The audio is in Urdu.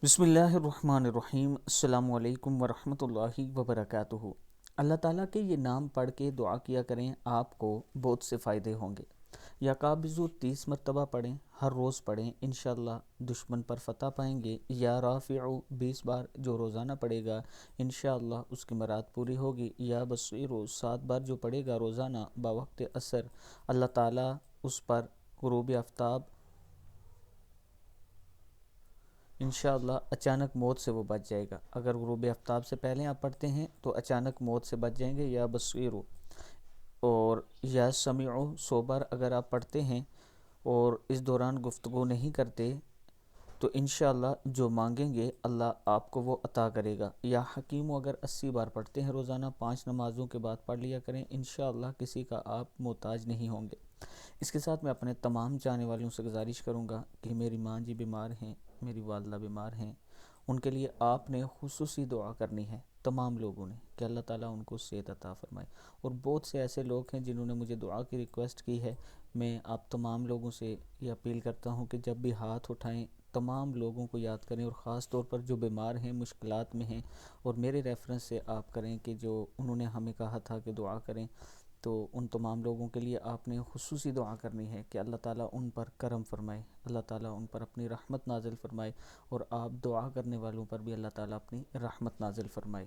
بسم اللہ الرحمن الرحیم۔ السلام علیکم ورحمۃ اللہ وبرکاتہ۔ اللہ تعالیٰ کے یہ نام پڑھ کے دعا کیا کریں، آپ کو بہت سے فائدے ہوں گے۔ یا قابضو 30 مرتبہ پڑھیں، ہر روز پڑھیں، انشاءاللہ دشمن پر فتح پائیں گے۔ یا رافعو 20 بار جو روزانہ پڑھے گا انشاءاللہ اس کی مراد پوری ہوگی۔ یا بصیرو 7 بار جو پڑھے گا روزانہ بوقت عصر، اللہ تعالیٰ اس پر غروب آفتاب انشاءاللہ اچانک موت سے وہ بچ جائے گا۔ اگر غروب آفتاب سے پہلے آپ پڑھتے ہیں تو اچانک موت سے بچ جائیں گے۔ یا بصیرو اور یا سمیعو 100 بار اگر آپ پڑھتے ہیں اور اس دوران گفتگو نہیں کرتے تو انشاءاللہ جو مانگیں گے اللہ آپ کو وہ عطا کرے گا۔ یا حکیمو اگر 80 بار پڑھتے ہیں روزانہ، 5 نمازوں کے بعد پڑھ لیا کریں، انشاءاللہ کسی کا آپ محتاج نہیں ہوں گے۔ اس کے ساتھ میں اپنے تمام جانے والوں سے گزارش کروں گا کہ میری ماں جی بیمار ہیں، میری والدہ بیمار ہیں، ان کے لیے آپ نے خصوصی دعا کرنی ہے تمام لوگوں نے کہ اللہ تعالیٰ ان کو صحت عطا فرمائے۔ اور بہت سے ایسے لوگ ہیں جنہوں نے مجھے دعا کی ریکویسٹ کی ہے۔ میں آپ تمام لوگوں سے یہ اپیل کرتا ہوں کہ جب بھی ہاتھ اٹھائیں تمام لوگوں کو یاد کریں، اور خاص طور پر جو بیمار ہیں، مشکلات میں ہیں، اور میرے ریفرنس سے آپ کریں کہ جو انہوں نے ہمیں کہا تھا کہ دعا کریں، تو ان تمام لوگوں کے لیے آپ نے خصوصی دعا کرنی ہے کہ اللہ تعالیٰ ان پر کرم فرمائے، اللہ تعالیٰ ان پر اپنی رحمت نازل فرمائے، اور آپ دعا کرنے والوں پر بھی اللہ تعالیٰ اپنی رحمت نازل فرمائے۔